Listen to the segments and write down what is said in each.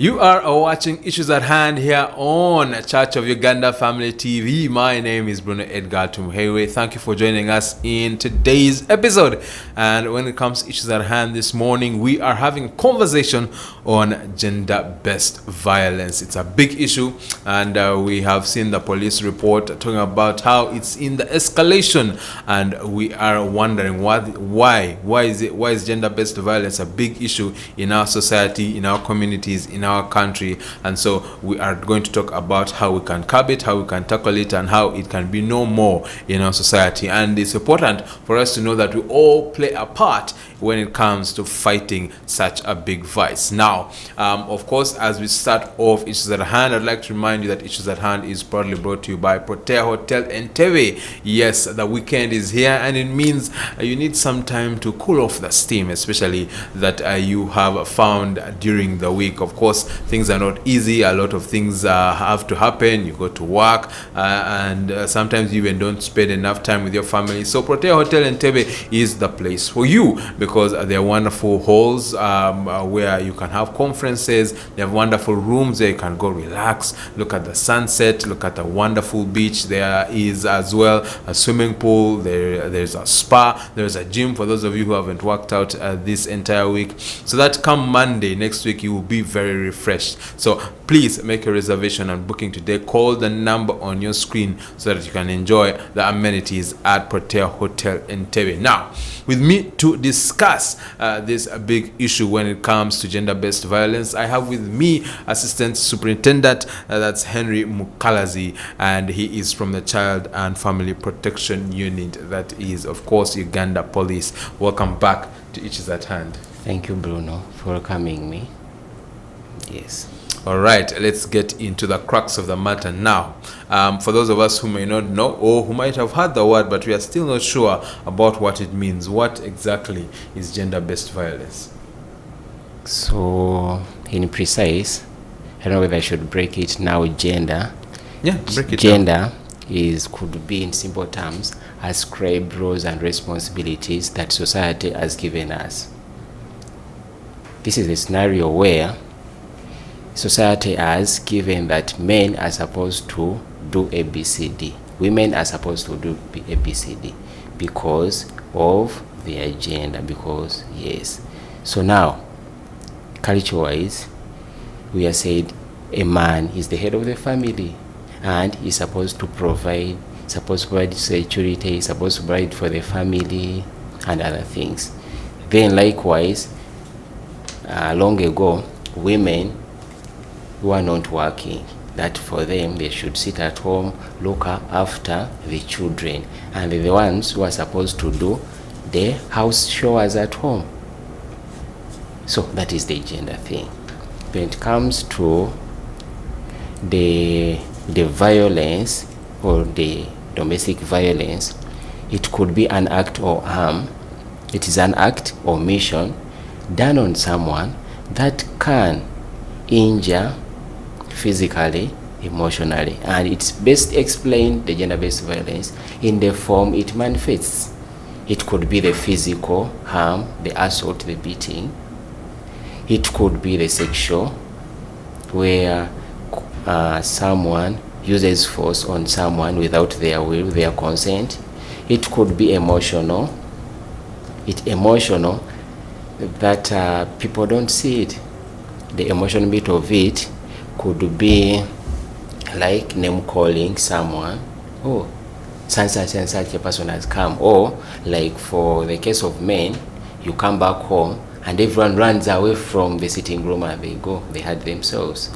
You are watching Issues at Hand here on Church of Uganda Family TV. My name is Bruno Edgard. Thank you for joining us in today's episode. And when it comes to Issues at Hand this morning, we are having a conversation on gender-based violence. It's a big issue, and we have seen the police report talking about how it's in the escalation, and we are wondering why is gender-based violence a big issue in our society, in our communities, in our country. And so we are going to talk about how we can curb it, how we can tackle it, and how it can be no more in our society. And it's important for us to know that we all play a part when it comes to fighting such a big vice. Now, of course, as we start off Issues at Hand, I'd like to remind you that Issues at Hand is proudly brought to you by Protea Hotel Entebbe. Yes, the weekend is here, and it means you need some time to cool off the steam, especially that you have found during the week. Of course, things are not easy. A lot of things have to happen. You go to work, and sometimes you even don't spend enough time with your family. So Protea Hotel Entebbe is the place for you, because there are wonderful halls where you can have conferences. They have wonderful rooms where you can go relax, look at the sunset, look at a wonderful beach. There is as well a swimming pool. There's a spa. There's a gym for those of you who haven't worked out this entire week, so that come Monday next week you will be very refreshed. So please make a reservation and booking today. Call the number on your screen so that you can enjoy the amenities at Protea Hotel Entebbe. Now, with me to discuss this big issue when it comes to gender-based violence, I have with me Assistant Superintendent, that's Henry Mukalazi, and he is from the Child and Family Protection Unit, that is, of course, Uganda Police. Welcome back to Issues at Hand. Thank you, Bruno, for welcoming me. Yes. All right, let's get into the crux of the matter now. For those of us who may not know, or who might have heard the word, but we are still not sure about what it means, what exactly is gender-based violence? So, in precise, I don't know whether I should break it now. Gender. Yeah, break it Gender down. Could be, in simple terms, ascribed roles and responsibilities that society has given us. This is a scenario where society has given that men are supposed to do ABCD, women are supposed to do ABCD because of their gender, because yes. So now, culture-wise, we are said a man is the head of the family and is supposed to provide security, is supposed to provide for the family and other things. Then likewise, long ago, women who are not working, that for them they should sit at home, look after the children, and they're the ones who are supposed to do the house chores at home. So that is the gender thing. When it comes to the violence or the domestic violence, it could be an act or harm. It is an act or mission done on someone that can injure physically, emotionally, and it's best explained, the gender-based violence, in the form it manifests. It could be the physical harm, the assault, the beating. It could be the sexual, where someone uses force on someone without their will, their consent. It could be emotional. It's emotional that people don't see it. The emotional bit of it could be like name calling someone. Oh, such and such a person has come. Or like for the case of men, you come back home and everyone runs away from the sitting room and they hide themselves.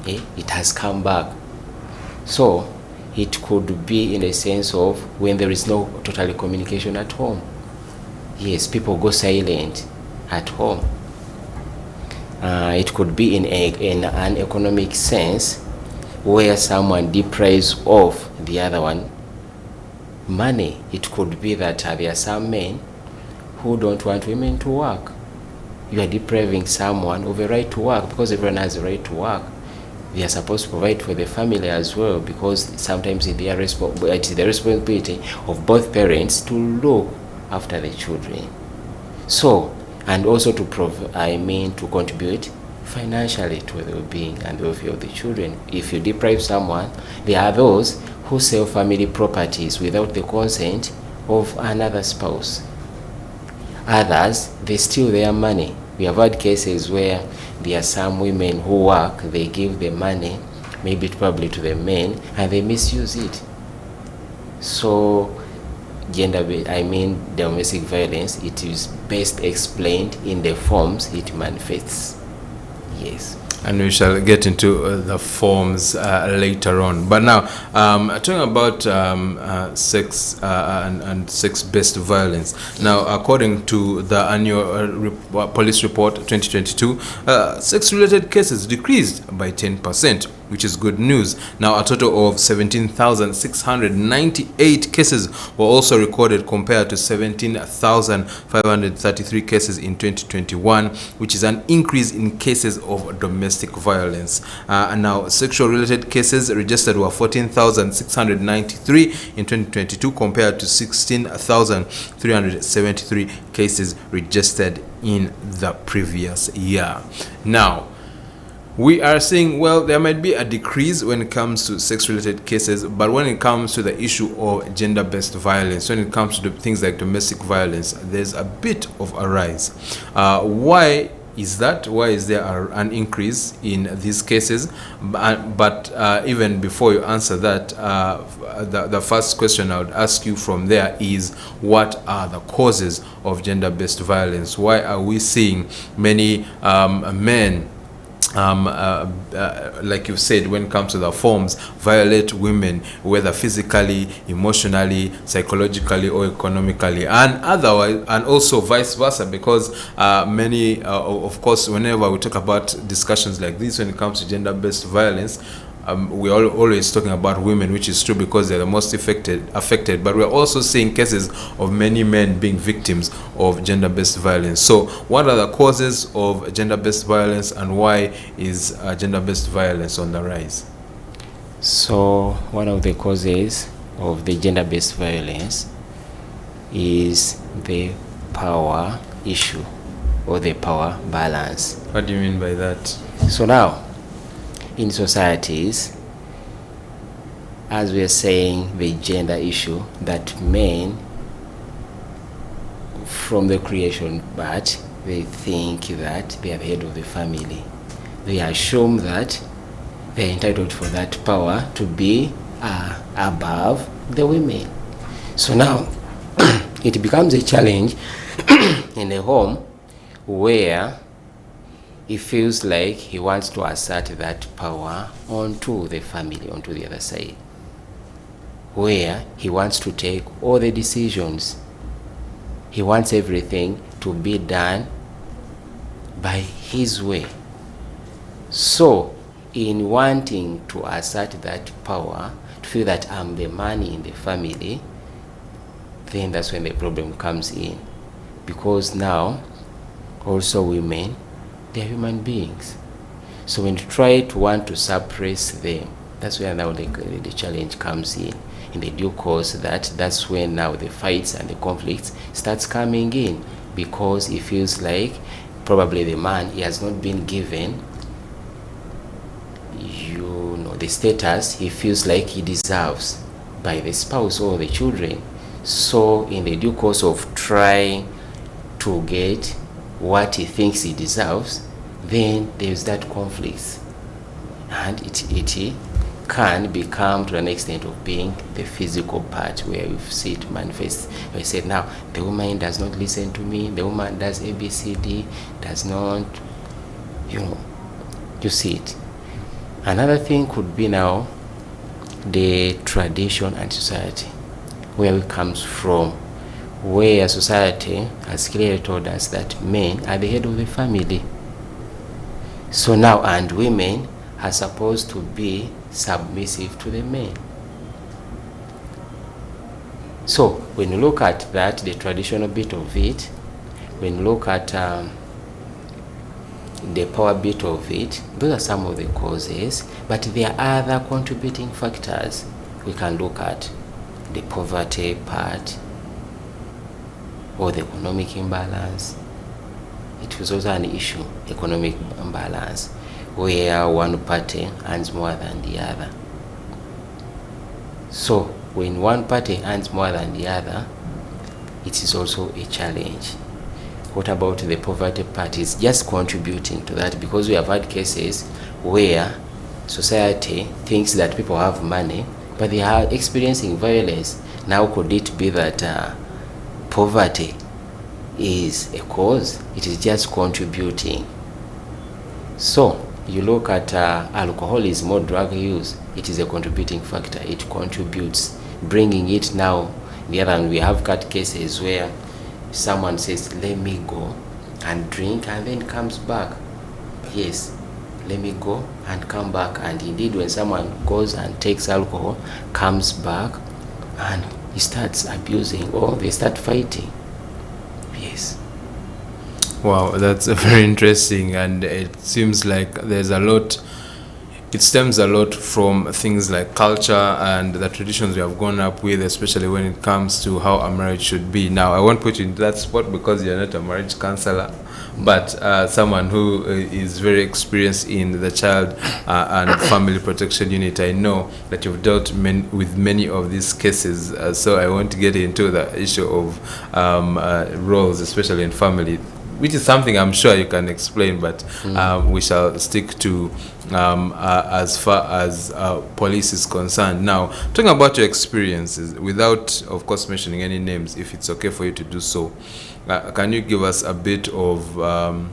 It has come back. So it could be in the sense of when there is no total communication at home. Yes, people go silent at home. It could be in an economic sense where someone deprives of the other one money. It could be that there are some men who don't want women to work. You are depriving someone of a right to work, because everyone has a right to work. They are supposed to provide for the family as well, because sometimes it's the responsibility of both parents to look after the children. So, and also to contribute financially to the well-being and the welfare of the children. If you deprive someone, there are those who sell family properties without the consent of another spouse. Others, they steal their money. We have had cases where there are some women who work, they give the money, maybe probably to the men, and they misuse it. So domestic violence, it is best explained in the forms it manifests. Yes. And we shall get into the forms later on. But now, talking about sex and sex-based violence. Now, according to the annual police report 2022, sex-related cases decreased by 10%, which is good news. Now, a total of 17,698 cases were also recorded compared to 17,533 cases in 2021, which is an increase in cases of domestic violence. And now, sexual-related cases registered were 14,693 in 2022 compared to 16,373 cases registered in the previous year. Now, we are seeing, well, there might be a decrease when it comes to sex-related cases, but when it comes to the issue of gender-based violence, when it comes to things like domestic violence, there's a bit of a rise. Why is that? Why is there an increase in these cases? But even before you answer that, the first question I would ask you from there is, what are the causes of gender-based violence? Why are we seeing many men, like you said, when it comes to the forms, violate women, whether physically, emotionally, psychologically, or economically, and otherwise, and also vice versa? Because many, of course, whenever we talk about discussions like this, when it comes to gender-based violence, we're always talking about women, which is true because they're the most affected, but we're also seeing cases of many men being victims of gender-based violence. So what are the causes of gender-based violence, and why is gender-based violence on the rise? So one of the causes of the gender-based violence is the power issue or the power balance. What do you mean by that? So now, in societies, as we are saying, the gender issue, that men from the creation, but they think that they are the head of the family. They assume that they are entitled for that power to be above the women. So now it becomes a challenge in a home where he feels like he wants to assert that power onto the family, onto the other side, where he wants to take all the decisions. He wants everything to be done by his way. So, in wanting to assert that power, to feel that I'm the man in the family, then that's when the problem comes in. Because now, also women, they are human beings. So when you try to want to suppress them, that's where now the challenge comes in the due course. That's when now the fights and the conflicts starts coming in, because he feels like probably the man, he has not been given the status he feels like he deserves by the spouse or the children. So in the due course of trying to get what he thinks he deserves, then there's that conflict, and it can become to an extent of being the physical part, where we see it manifest. We said, now the woman does not listen to me, the woman does ABCD, does not, you see it. Another thing could be now the tradition and society, where it comes from, where society has clearly told us that men are the head of the family. So now, and women are supposed to be submissive to the men. So when you look at that, the traditional bit of it, when you look at the power bit of it, those are some of the causes, but there are other contributing factors. We can look at the poverty part, or the economic imbalance, it was also an issue, economic imbalance, where one party earns more than the other. So when one party earns more than the other, it is also a challenge. What about the poverty part? It's just contributing to that, because we have had cases where society thinks that people have money, but they are experiencing violence. Now, could it be that poverty is a cause? It is just contributing. So you look at alcoholism or drug use, it is a contributing factor. It contributes, bringing it now. The other hand, we have got cases where someone says, let me go and drink, and then comes back. Yes, let me go and come back. And indeed, when someone goes and takes alcohol, comes back, and he starts abusing, or they start fighting. Yes. Wow, that's very interesting, and it seems like there's a lot. It stems a lot from things like culture and the traditions we have grown up with, especially when it comes to how a marriage should be. Now, I won't put you into that spot because you're not a marriage counselor, but someone who is very experienced in the child and family protection unit. I know that you've dealt with many of these cases, so I won't get into the issue of roles, especially in family, which is something I'm sure you can explain, but we shall stick to as far as police is concerned. Now, talking about your experiences, without, of course, mentioning any names, if it's okay for you to do so, can you give us a bit of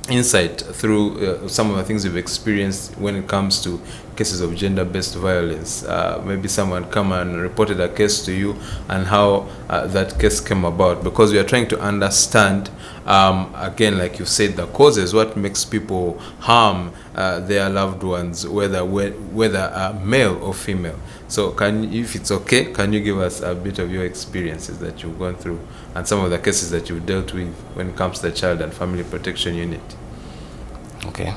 insight through some of the things you've experienced when it comes to cases of gender-based violence? Maybe someone come and reported a case to you, and how that case came about, because we are trying to understand, again, like you said, the causes, what makes people harm their loved ones, whether male or female. So if it's okay, can you give us a bit of your experiences that you've gone through and some of the cases that you've dealt with when it comes to the Child and Family Protection Unit? Okay.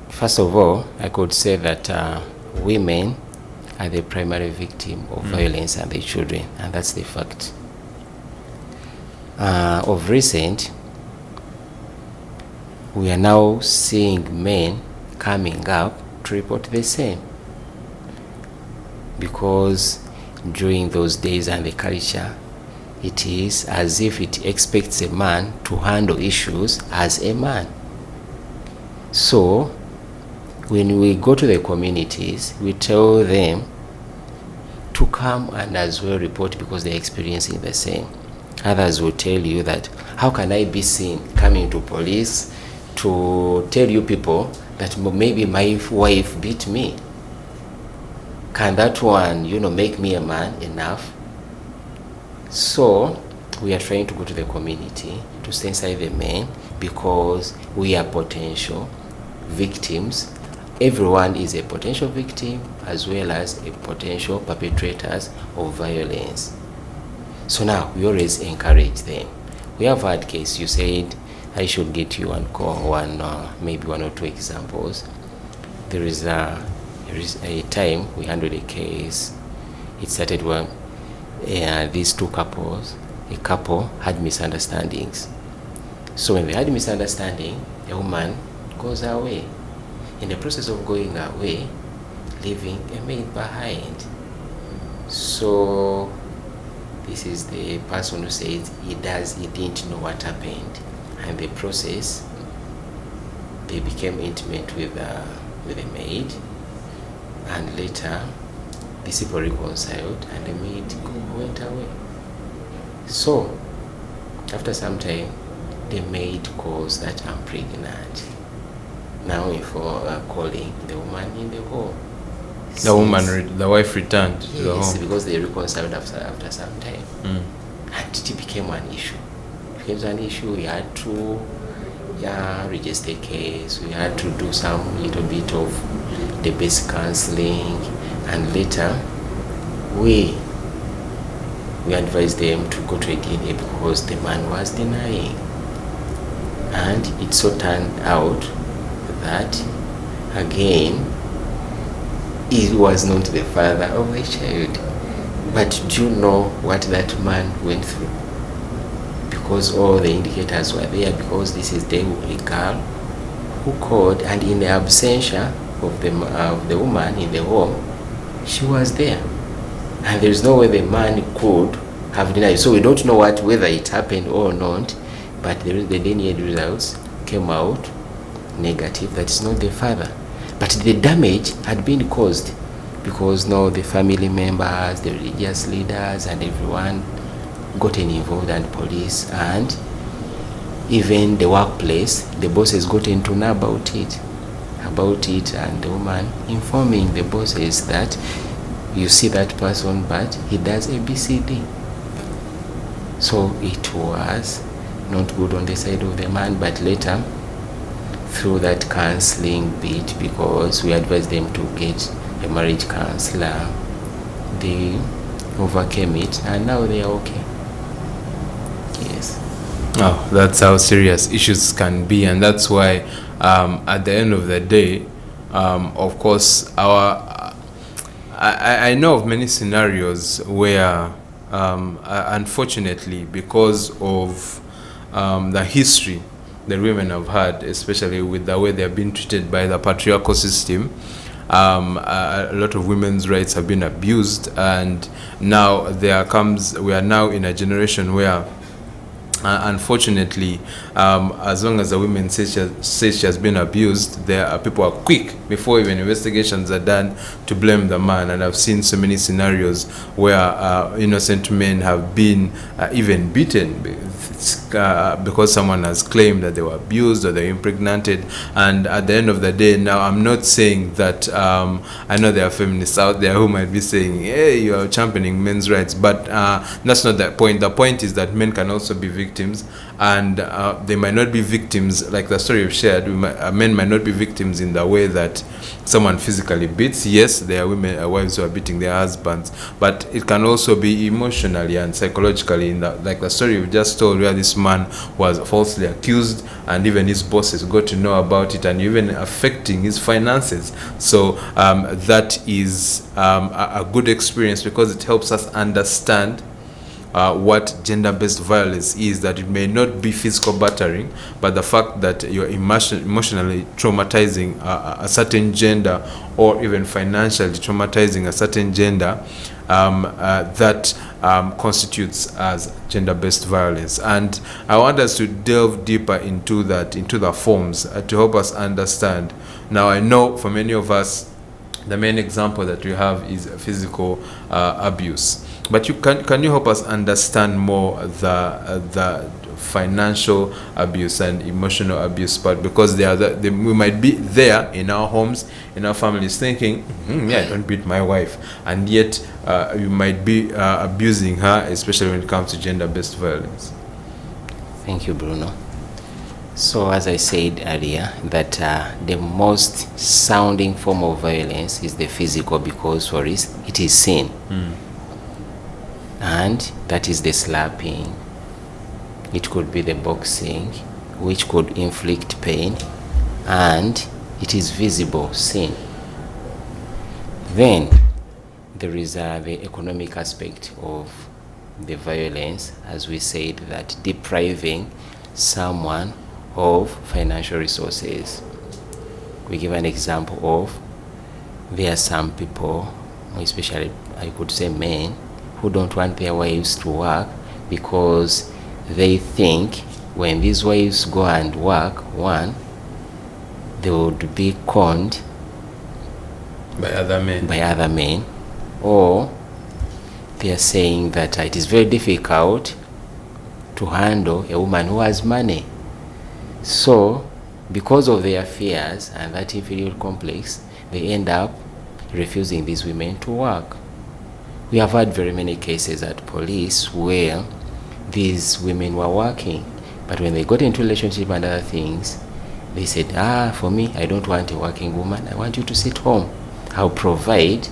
First of all, I could say that women are the primary victim of violence, and the children, and that's the fact. Of recent, we are now seeing men coming up to report the same, because during those days and the culture, it is as if it expects a man to handle issues as a man. So when we go to the communities, we tell them to come and as well report, because they're experiencing the same. Others will tell you that, how can I be seen coming to police to tell you people that maybe my wife beat me? Can that one, make me a man enough? So we are trying to go to the community to sensitize the men, because we are potential victims. Everyone is a potential victim, as well as a potential perpetrators of violence. So now we always encourage them. We have had case, you said I should get you and call maybe one or two examples. There is a time we handled a case. It started when these two couples, a couple had misunderstandings. So when they had misunderstanding, the woman goes away. In the process of going away, leaving a maid behind. So this is the person who says he didn't know what happened. And the process, they became intimate with the maid, and later these people reconciled, and the maid went away. So after some time, the maid calls that I'm pregnant. Now for calling the woman in the home. The wife returned to the home. Yes, because they reconciled after some time. And it became an issue. We had to register the case. We had to do some little bit of the basic counseling, and later we advised them to go to a DNA, because the man was denying. And it so turned out that, again, he was not the father of the child. But do you know what that man went through? because all the indicators were there, because this is the girl who called, and in the absentia of the woman in the home, she was there, and there is no way the man could have denied. So we don't know whether it happened or not, but the DNA results came out negative. That is not the father, but the damage had been caused because now the family members, the religious leaders, and everyone gotten involved, and police, and even the workplace, the bosses gotten to know about it, and the woman informing the bosses that you see that person, but he does ABCD. So it was not good on the side of the man, but later, through that counseling bit, because we advised them to get a marriage counselor, they overcame it, and now they are okay. Yes. Oh, that's how serious issues can be, and that's why at the end of the day, of course, I know of many scenarios where unfortunately, because of the history that women have had, especially with the way they have been treated by the patriarchal system, a lot of women's rights have been abused, and now we are now in a generation where unfortunately, as long as the woman says she has been abused, there are people are quick before even investigations are done to blame the man. And I've seen so many scenarios where innocent men have been even beaten because someone has claimed that they were abused or they were impregnated. And at the end of the day, now I'm not saying that I know there are feminists out there who might be saying, hey, you are championing men's rights, but that's not the point. The point is that men can also be victims, and they might not be victims like the story you've shared. Men might not be victims in the way that someone physically beats. Yes, there are wives who are beating their husbands, but it can also be emotionally and psychologically, like the story you've just told, where this man was falsely accused and even his bosses got to know about it, and even affecting his finances. So that is a good experience, because it helps us understand what gender-based violence is, that it may not be physical battering, but the fact that you're emotionally traumatizing a certain gender, or even financially traumatizing a certain gender, that constitutes as gender-based violence. And I want us to delve deeper into that, into the forms, to help us understand. Now, I know for many of us, the main example that we have is physical abuse. But can you help us understand more the financial abuse and emotional abuse part? Because we might be there in our homes, in our families, thinking, yeah, I don't beat my wife, and yet you might be abusing her, especially when it comes to gender-based violence. Thank you, Bruno. So as I said earlier, that the most sounding form of violence is the physical, because for it is sin. And that is the slapping. It could be the boxing, which could inflict pain, and it is visible, sin. Then there is the economic aspect of the violence, as we said, that depriving someone of financial resources. We give an example of, there are some people, especially I could say men, who don't want their wives to work because they think when these wives go and work, one, they would be conned by other men, or they are saying that it is very difficult to handle a woman who has money. So because of their fears and that inferior complex, they end up refusing these women to work. We have had very many cases at police where these women were working, but when they got into relationship and other things, they said, for me, I don't want a working woman. I want you to sit home. I would provide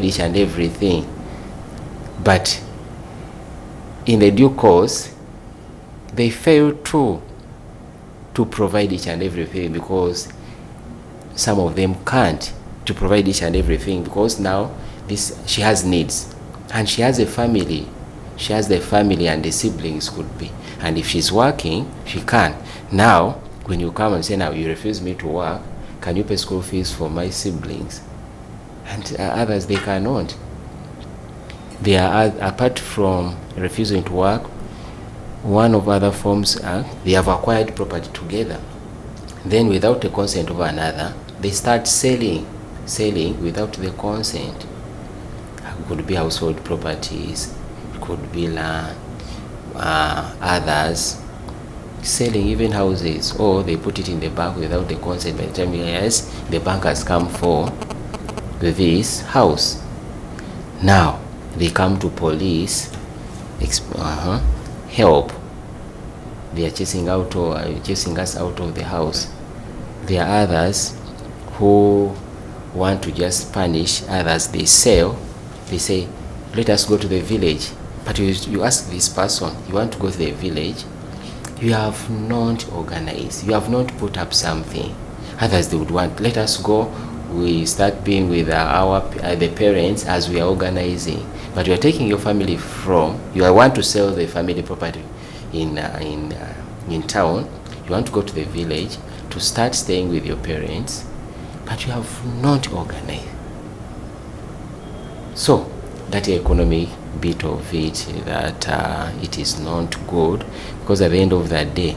each and everything. But in the due course, they failed to provide each and everything, because some of them can't to provide each and everything, because now she has needs and she has a family. She has the family and the siblings could be. And if she's working, she can. Now, when you come and say, now you refuse me to work, can you pay school fees for my siblings? And others, they cannot. They are, apart from refusing to work, one of other forms are they have acquired property together. Then without the consent of another, they start selling without the consent. It could be household properties, it could be land, others selling even houses, or they put it in the bank without the consent. By the time you realize the bank has come for this house, now they come to police, help. They are chasing us out of the house. There are others who want to just punish others. They sell. They say, let us go to the village. But you ask this person, you want to go to the village, you have not organized, you have not put up something. Others, they would want, let us go, we start being with the parents as we are organizing. But you are taking your family from, you want to sell the family property in town, you want to go to the village to start staying with your parents, but you have not organized. So that economic bit of it, that it is not good, because at the end of that day,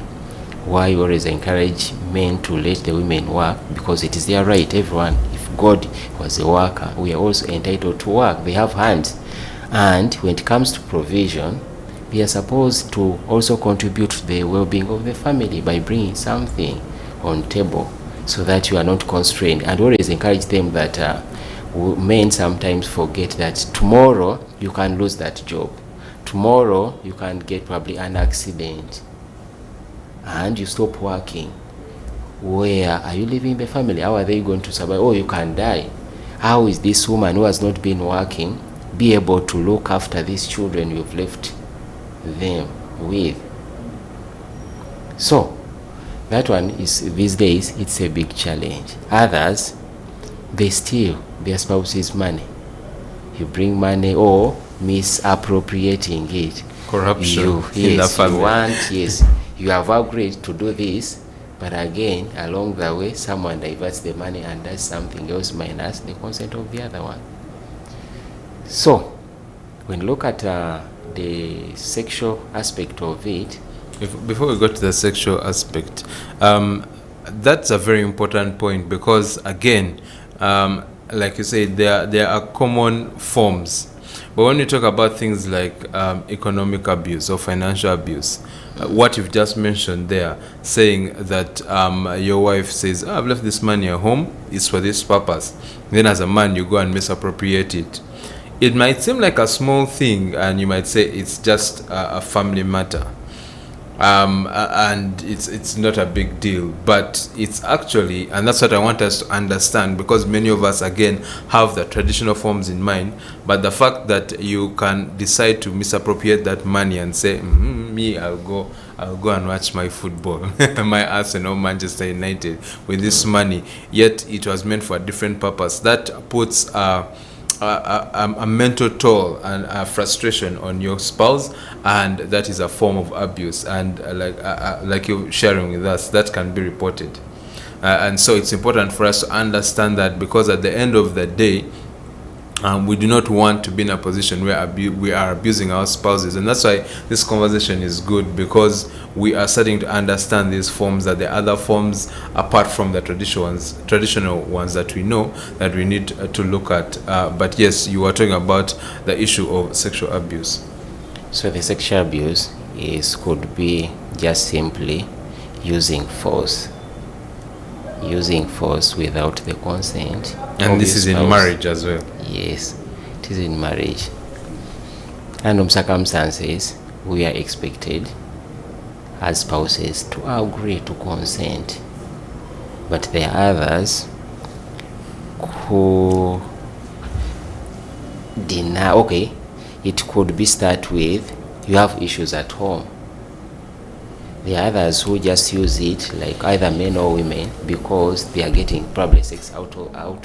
why you always encourage men to let the women work? Because it is their right. Everyone, if God was a worker, we are also entitled to work. They have hands, and when it comes to provision, we are supposed to also contribute to the well-being of the family by bringing something on table, so that you are not constrained. And always encourage them that men sometimes forget that tomorrow you can lose that job, tomorrow you can get probably an accident, and you stop working. Where are you leaving the family? How are they going to survive? Oh, you can die. How is this woman who has not been working be able to look after these children you've left them with? So that one is, these days, it's a big challenge. Others, they steal their spouse's money. You bring money, or misappropriating it. Corruption in the family. You have agreed to do this, but again, along the way, someone diverts the money and does something else minus the consent of the other one. So, when you look at the sexual aspect of it, before we go to the sexual aspect, that's a very important point, because again, like you said, there are common forms. But when you talk about things like economic abuse or financial abuse, what you've just mentioned there, saying that your wife says, I've left this money at home, it's for this purpose. Then as a man, you go and misappropriate it. It might seem like a small thing, and you might say it's just a family matter. And it's not a big deal, but it's actually, and that's what I want us to understand, because many of us again have the traditional forms in mind, but the fact that you can decide to misappropriate that money and say, me, I'll go and watch my football, my Arsenal, Manchester United with this money, yet it was meant for a different purpose. That puts a mental toll and a frustration on your spouse, and that is a form of abuse. And like you're sharing with us, that can be reported. And so it's important for us to understand that, because at the end of the day, we do not want to be in a position where we are abusing our spouses. And that's why this conversation is good, because we are starting to understand these forms, that there are other forms apart from the traditional ones that we know that we need to look at. But yes, you are talking about the issue of sexual abuse. So the sexual abuse could be just simply using force without the consent. And this is in marriage as well. Yes, it is in marriage. And in circumstances, we are expected as spouses to agree to consent. But there are others who deny. Okay, it could be start with, you have issues at home. There are others who just use it, like either men or women, because they are getting probably sex out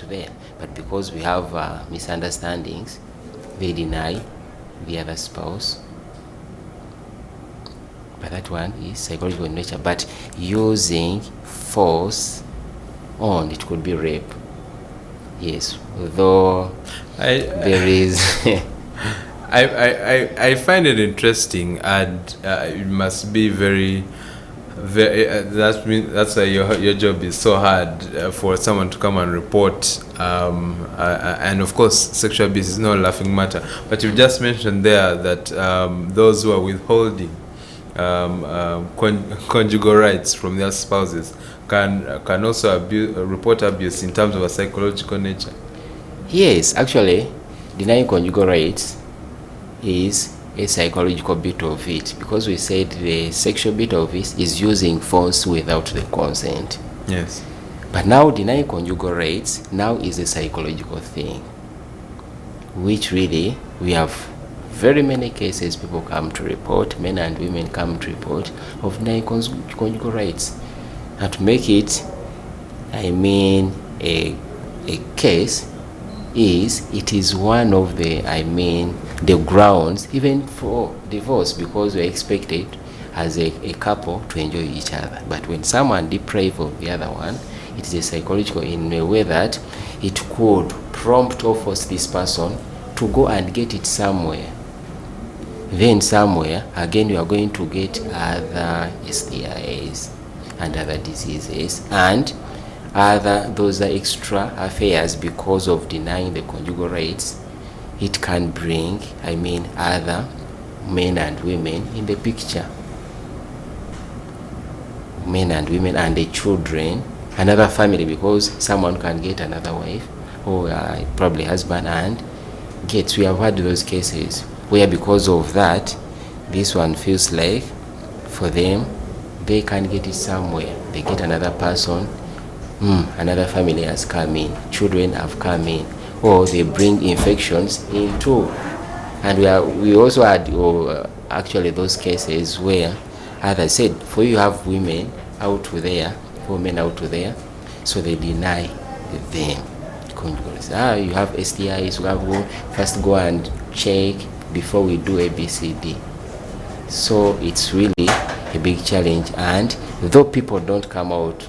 there. But because we have misunderstandings, they deny the other spouse but that one is psychological in nature. But using force on, it could be rape. Yes, though there is. I find it interesting, and it must be very. That's why your job is so hard, for someone to come and report, and of course sexual abuse is no laughing matter. But you just mentioned there that those who are withholding conjugal rights from their spouses can also report abuse in terms of a psychological nature. Yes, actually, denying conjugal rights is a psychological bit of it, because we said the sexual bit of it is using force without the consent. Yes. But now denying conjugal rights now is a psychological thing, which really we have very many cases people come to report, men and women come to report of denying conjugal rights. And to make it, a case it is one of the the grounds even for divorce, because we're expected as a couple to enjoy each other. But when someone deprives of the other one, it is a psychological in a way that it could prompt or force this person to go and get it somewhere. Then somewhere again you are going to get other STIs and other diseases and those are extra affairs because of denying the conjugal rights. It can bring, other men and women in the picture. Men and women and the children, another family, because someone can get another wife or probably husband and gets. We have had those cases where because of that, this one feels like for them, they can get it somewhere. They get another person, another family has come in, children have come in, or they bring infections into. And we also had actually those cases where, as I said, for you have women out there, for men out there, so they deny them conjugals. You have STIs, we have to first go and check before we do ABCD. So it's really a big challenge, and though people don't come out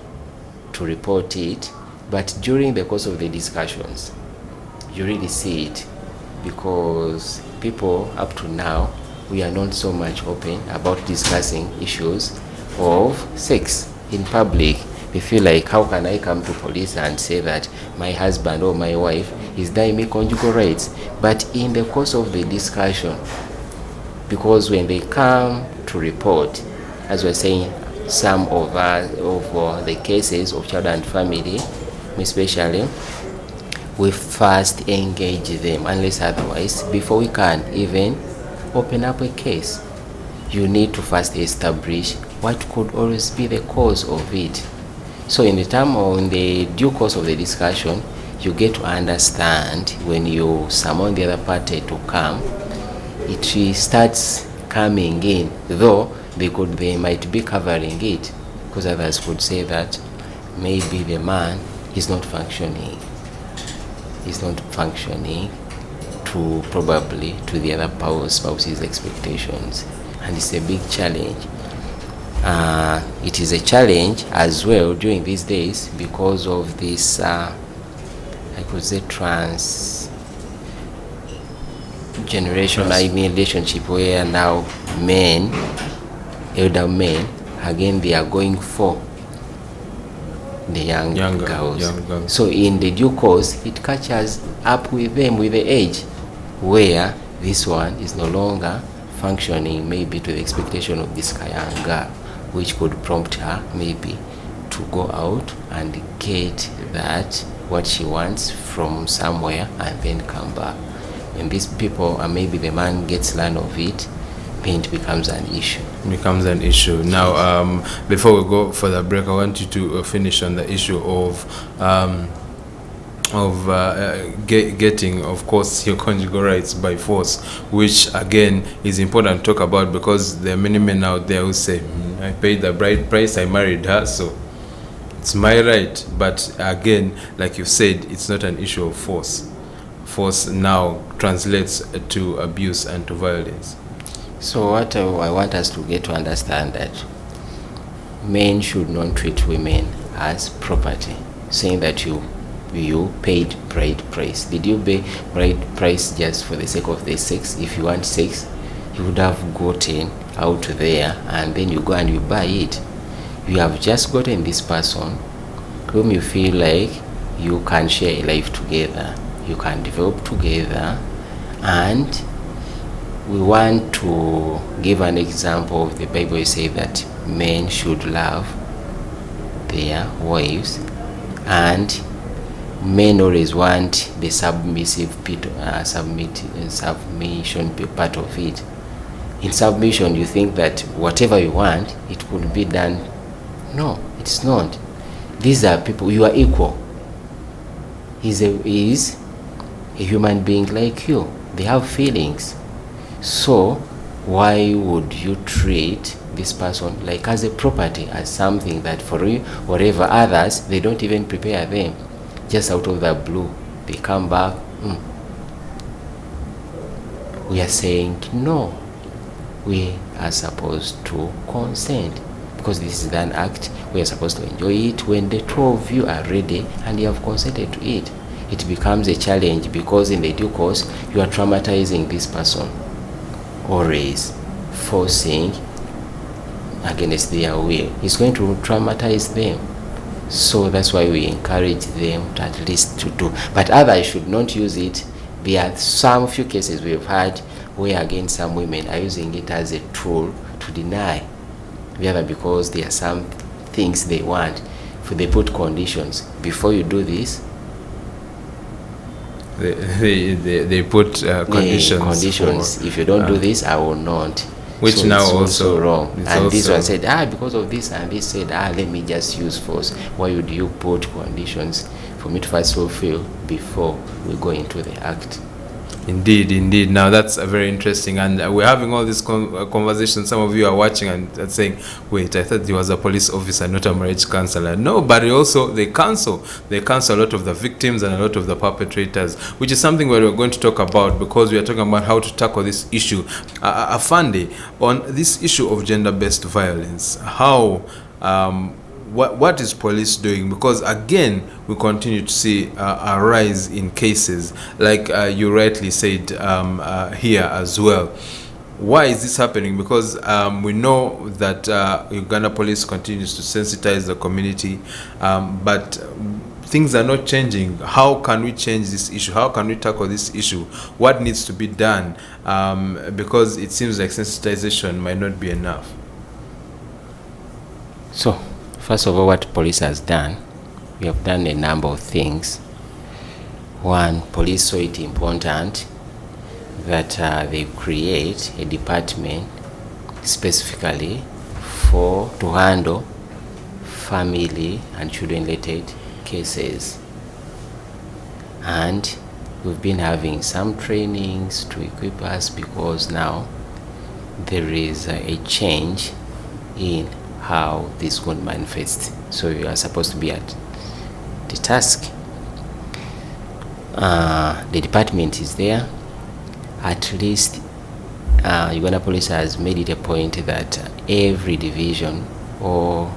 to report it, but during the course of the discussions, you really see it, because people up to now, we are not so much open about discussing issues of sex in public. We feel like, how can I come to police and say that my husband or my wife is denying me conjugal rights? But in the course of the discussion, because when they come to report, as we're saying, some of the cases of child and family, especially, we first engage them, unless otherwise, before we can even open up a case. You need to first establish what could always be the cause of it. So in the due course of the discussion, you get to understand when you summon the other party to come, it starts coming in, though they might be covering it, because others could say that maybe the man is not functioning. He's not functioning to the other spouse's expectations, and it's a big challenge. It is a challenge as well during these days because of this, I could say, trans generation, relationship, where now elder men, again, they are going for the young girls. So in the due course, it catches up with them with the age, where this one is no longer functioning maybe to the expectation of this young girl, which could prompt her maybe to go out and get that what she wants from somewhere and then come back. When these people, maybe the man gets learn of it, then it becomes an issue. Now, before we go for the break, I want you to finish on the issue of getting, of course, your conjugal rights by force, which again is important to talk about, because there are many men out there who say, I paid the bride price, I married her, so it's my right. But again, like you said, it's not an issue of force. Force now translates to abuse and to violence. So what I want us to get to understand that men should not treat women as property, saying that you paid bride price. Did you pay bride price just for the sake of the sex? If you want sex, you would have gotten out there and then you go and you buy it. You have just gotten this person whom you feel like you can share a life together, you can develop together. And we want to give an example of the Bible. You say that men should love their wives, and men always want the submission part of it. In submission, you think that whatever you want, it could be done. No, it's not. These are people, you are equal. He is a human being like you. They have feelings. So why would you treat this person like as a property, as something that for you, whatever others, they don't even prepare them, just out of the blue they come back? We are saying no, we are supposed to consent, because this is an act. We are supposed to enjoy it. When the two of you are ready and you have consented to it, it becomes a challenge, because in the due course you are traumatizing this person, always forcing against their will. It's going to traumatize them. So that's why we encourage them to at least to do. But others should not use it. There are some few cases we've had where again some women are using it as a tool to deny the other, because there are some things they want. If they put conditions, before you do this, they put conditions. If you don't do this, I will not. Which so now it's also wrong. And this also one said, because of this, and this said, let me just use force. Why would you put conditions for me to first fulfill before we go into the act? Indeed. Now that's very interesting, and we're having all this conversation. Some of you are watching and saying, "Wait, I thought he was a police officer, not a marriage counselor." No, but they counsel a lot of the victims and a lot of the perpetrators, which is something where we're going to talk about, because we are talking about how to tackle this issue. Afande, on this issue of gender-based violence, how what is police doing? Because again, we continue to see a rise in cases, like you rightly said here as well. Why is this happening? Because we know that Uganda police continues to sensitize the community, but things are not changing. How can we change this issue? How can we tackle this issue? What needs to be done? Because it seems like sensitization might not be enough. So, first of all, what police has done, we have done a number of things. One, police saw it important that they create a department specifically to handle family and children-related cases. And we've been having some trainings to equip us, because now there is a change in how this could manifest. So you are supposed to be at the task. The department is there. At least Uganda Police has made it a point that every division or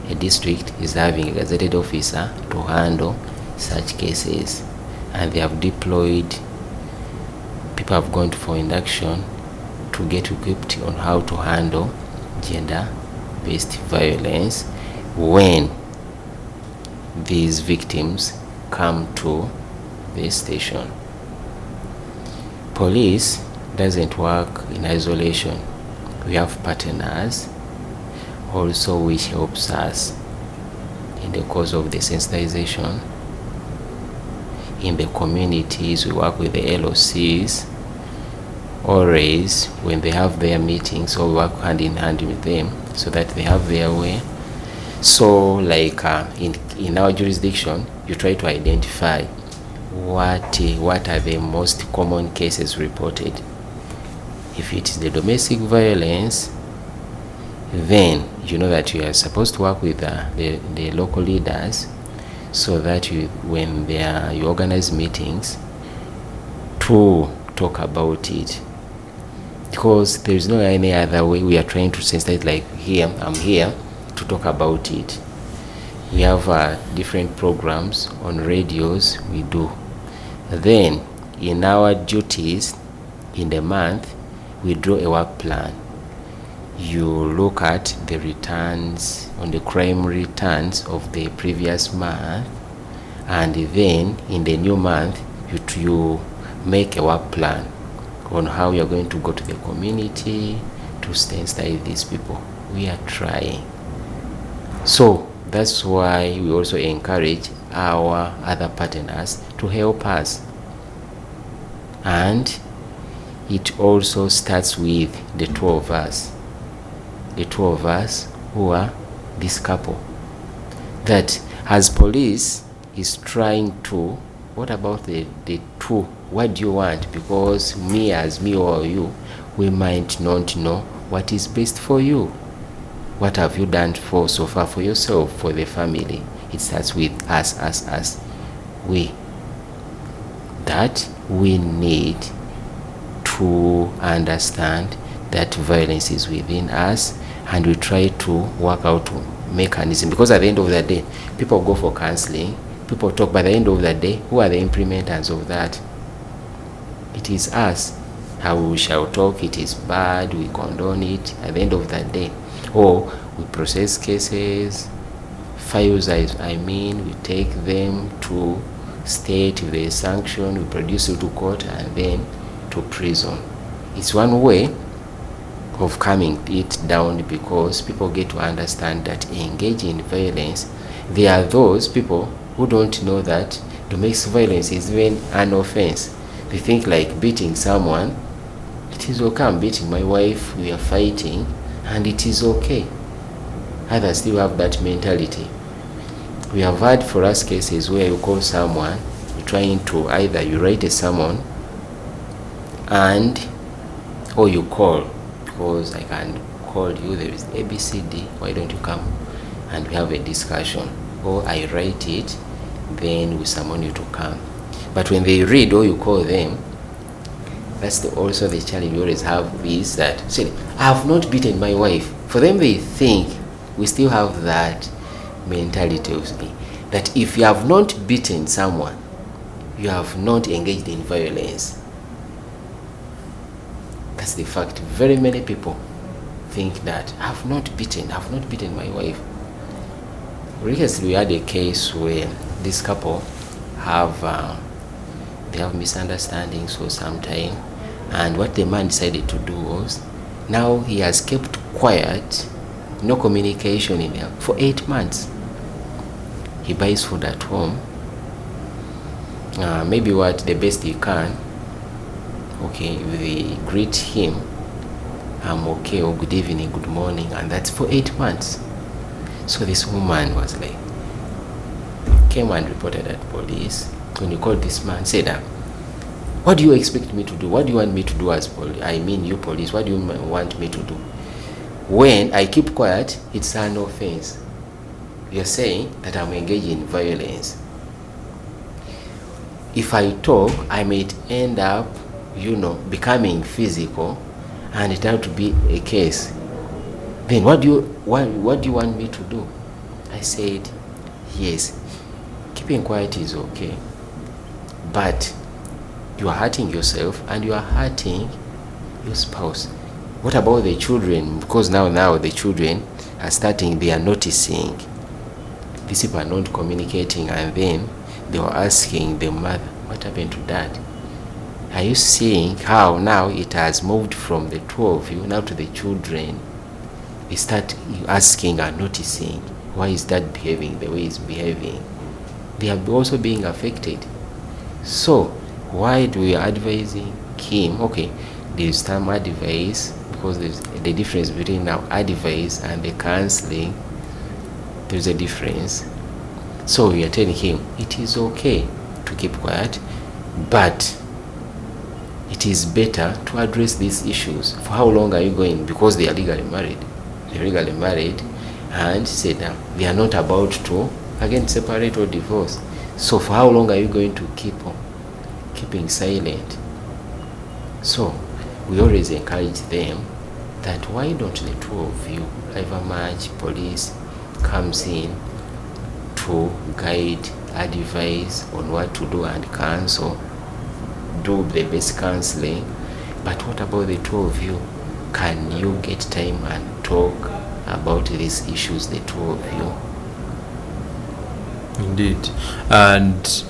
a district is having a gazetted officer to handle such cases, and they have deployed people, have gone for induction to get equipped on how to handle gender-based violence when these victims come to the station. Police doesn't work in isolation. We have partners also which helps us in the course of the sensitization. In the communities, we work with the LOCs always when they have their meetings, so we work hand in hand with them so that they have their way. So like in our jurisdiction, you try to identify what are the most common cases reported. If it is the domestic violence, then you know that you are supposed to work with the local leaders, so that when you organize meetings to talk about it. because there is no any other way. We are trying to sensitize, like here, I'm here to talk about it. We have different programs on radios we do. Then in our duties in the month, we draw a work plan. You look at the returns, on the crime returns of the previous month, and then in the new month you make a work plan on how you're going to go to the community to sensitize these people. We are trying. So that's why we also encourage our other partners to help us. And it also starts with the two of us. The two of us who are this couple. That as police is trying to, what about the two? What do you want? Because me or you, we might not know what is best for you. What have you done so far for yourself, for the family? It starts with us. We. That we need to understand that violence is within us, and we try to work out mechanism. Because at the end of the day, people go for counseling, people talk, but at the end of the day, who are the implementers of that? It is us. How we shall talk, it is bad, we condone it at the end of the day. Or we process cases, files, we take them to state with a sanction, we produce it to court, and then to prison. It's one way of calming it down, because people get to understand that engaging in violence, there are those people who don't know that domestic violence is even an offense. They think like beating someone, it is okay, I'm beating my wife, we are fighting, and it is okay. Others still have that mentality. We have had for us cases where you call someone, you're trying to, either you write a sermon, or you call, because I can call you, there is ABCD, why don't you come and we have a discussion? Or I write it, then we summon you to come. But when they read or you call them, that's also the challenge we always have, is that, say, I have not beaten my wife. For them, they think we still have that mentality of me, that if you have not beaten someone, you have not engaged in violence. That's the fact. Very many people think that I have not beaten my wife. Recently, we had a case where this couple have misunderstandings for some time, and what the man decided to do was, now he has kept quiet, no communication in there for 8 months. He buys food at home, maybe the best he can. Okay, we greet him, I'm okay, or good evening, good morning, and that's for 8 months. So this woman was like, came and reported at police. When you called this man, said, what do you expect me to do? What do you want me to do as police? I mean, you police, what do you want me to do? When I keep quiet, it's an offense. You're saying that I'm engaging in violence. If I talk, I might end up, becoming physical, and it had to be a case. Then what do you want me to do? I said, yes, keeping quiet is okay, but you are hurting yourself and you are hurting your spouse. What about the children? Because now the children they are noticing these people are not communicating, and then they were asking the mother, what happened to dad? Are you seeing how now it has moved from the two of you now to the children? They start asking and noticing, why is dad behaving the way he's behaving? They are also being affected. So why do we advising him? Okay, there's some advice, because there's the difference between now advice and the counseling. There's a difference. So we are telling him it is okay to keep quiet, but it is better to address these issues. For how long are you going? Because they are legally married. They're legally married, and said they are not about to again separate or divorce. So for how long are you going to keeping silent? So we always encourage them that why don't the two of you, however much police comes in to guide, advise on what to do and counsel, do the best counseling, but what about the two of you? Can you get time and talk about these issues, the two of you? Indeed. And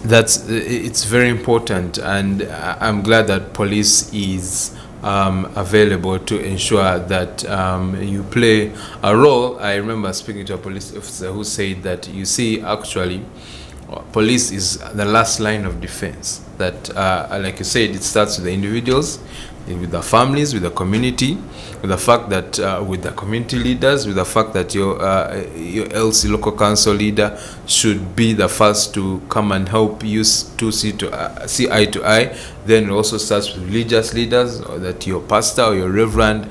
it's very important, and I'm glad that police is available to ensure that you play a role. I remember speaking to a police officer who said that, you see, actually police is the last line of defense. That like you said, it starts with the individuals, with the families, with the community, with the fact that with the community leaders, with the fact that your LC local council leader should be the first to come and help you to see eye to eye. Then it also starts with religious leaders, or that your pastor or your reverend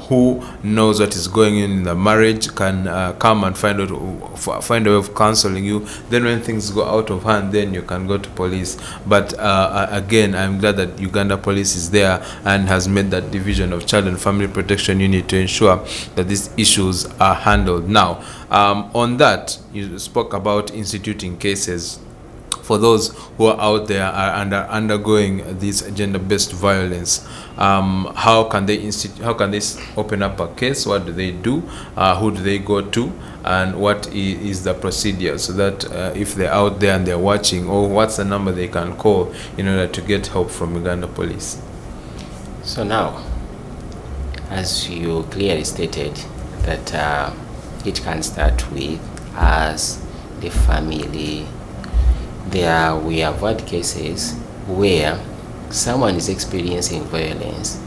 who knows what is going on in the marriage can come and find a way of counseling you. Then when things go out of hand, then you can go to police. But again, I'm glad that Uganda Police is there and has made that division of child and family protection unit to ensure that these issues are handled. Now, on that, you spoke about instituting cases for those who are out there are undergoing this gender-based violence. How can they open up a case? What do they do? Who do they go to? And what is the procedure, so that if they're out there and they're watching, or what's the number they can call in order to get help from Uganda Police? So now, as you clearly stated, that it can start with us, the family. We have had cases where someone is experiencing violence,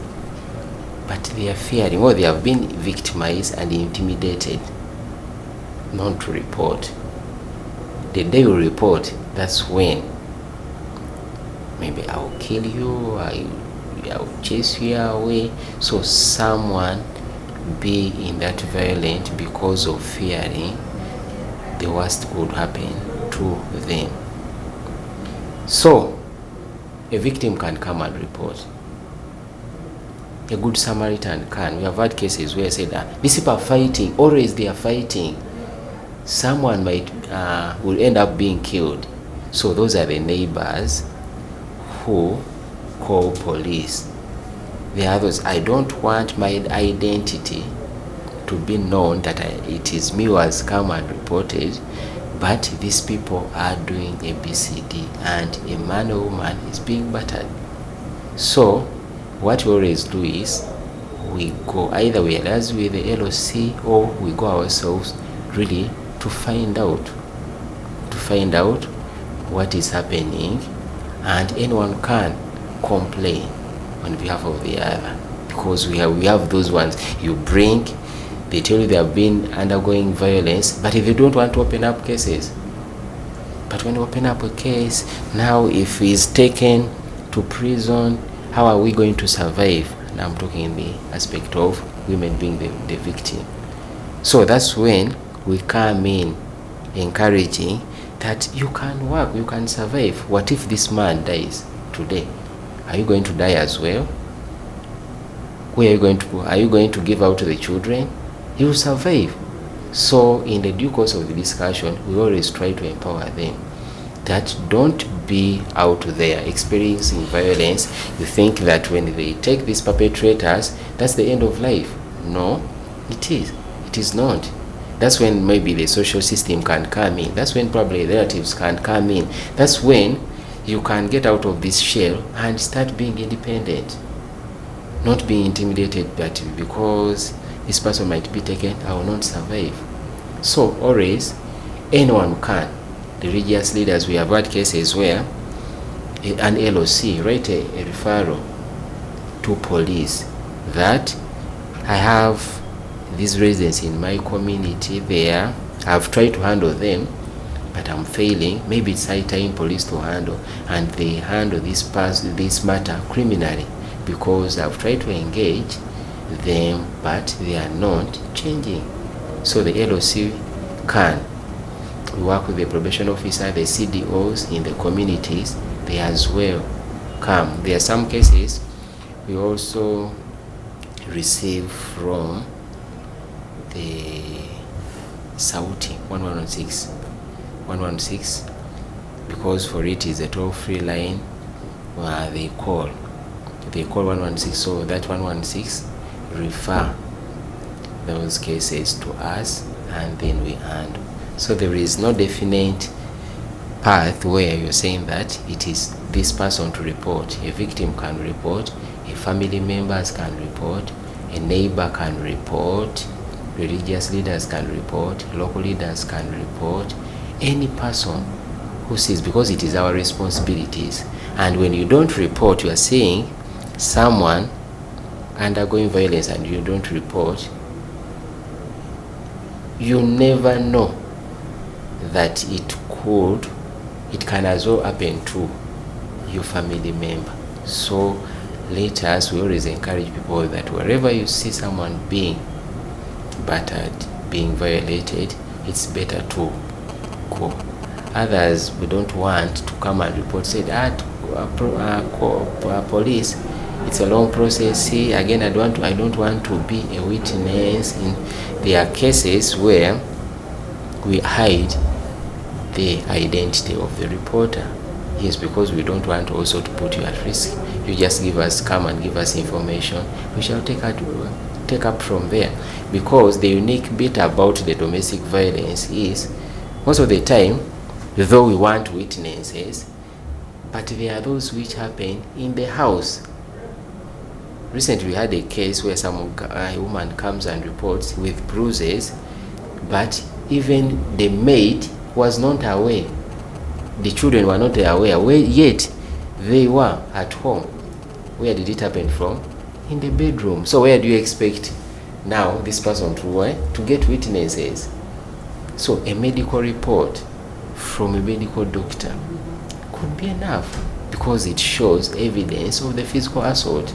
but they are fearing, or they have been victimized and intimidated not to report. The day you report, that's when maybe I'll kill you, I'll chase you away. So someone be in that violent because of fearing the worst could happen to them. So a victim can come and report. A good Samaritan can. We have had cases where I said that these people are fighting, always they are fighting. Someone will end up being killed. So those are the neighbors who call police. The others, I don't want my identity to be known that it is me who has come and reported, but these people are doing ABCD and a man or woman is being battered. So what we always do is we go, either we liaise with the LOC or we go ourselves really to find out what is happening, and anyone can complain on behalf of the other, because we have those ones you bring, they tell you they have been undergoing violence, but if you don't want to open up cases. But when you open up a case, now if he's taken to prison, how are we going to survive? And I'm talking in the aspect of women being the victim. So that's when we come in encouraging that you can work, you can survive. What if this man dies today? Are you going to die as well? Where are you going to go? Are you going to give out to the children? You will survive. So in the due course of the discussion, we always try to empower them that don't be out there experiencing violence. You think that when they take these perpetrators, that's the end of life. No, it is not. That's when maybe the social system can come in. That's when probably relatives can come in. That's when you can get out of this shell and start being independent. Not being intimidated, but because this person might be taken, I will not survive. So always, anyone can. The religious leaders, we have had cases where an LOC write a referral to police that I have these residents in my community there. I've tried to handle them, but I'm failing. Maybe it's high time police to handle, and they handle this matter criminally, because I've tried to engage them, but they are not changing. So the LOC can. We work with the probation officer, the CDOs in the communities. They as well come. There are some cases We also receive from the Sauti 1116, because for it is a toll-free line where they call 116, so that 116 refer those cases to us, and then we handle. So there is no definite path where you're saying that it is this person to report. A victim can report, a family members can report, a neighbor can report, religious leaders can report, local leaders can report, any person who sees, because it is our responsibilities. And when you don't report, you are saying someone undergoing violence and you don't report, you never know that it can as well happen to your family member. So let us, we always encourage people that wherever you see someone being battered, being violated, it's better to go. Others, we don't want to come and report, said, police, it's a long process. See, again, I don't want to be a witness. There are cases where we hide the identity of the reporter. Yes, because we don't want also to put you at risk. You just come and give us information. We shall take up from there. Because the unique bit about the domestic violence is, most of the time, though we want witnesses, but there are those which happen in the house. Recently, we had a case where a woman comes and reports with bruises, but even the maid was not aware. The children were not aware, yet they were at home. Where did it happen from? In the bedroom. So where do you expect now this person to get witnesses? So a medical report from a medical doctor could be enough, because it shows evidence of the physical assault.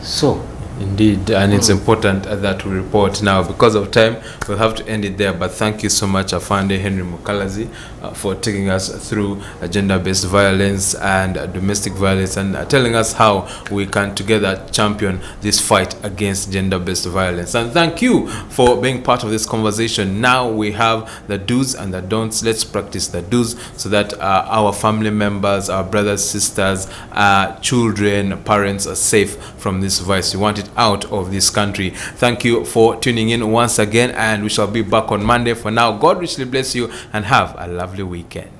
So indeed, and it's important that we report. Now, because of time, we'll have to end it there, but thank you so much, Afande Henry Mukalazi, for taking us through gender-based violence and domestic violence, and telling us how we can together champion this fight against gender-based violence. And thank you for being part of this conversation. Now we have the do's and the don'ts. Let's practice the do's so that our family members, our brothers, sisters, children, parents are safe from this vice. We want it out of this country. Thank you for tuning in once again, and we shall be back on Monday. For now, God richly bless you and have a lovely weekend.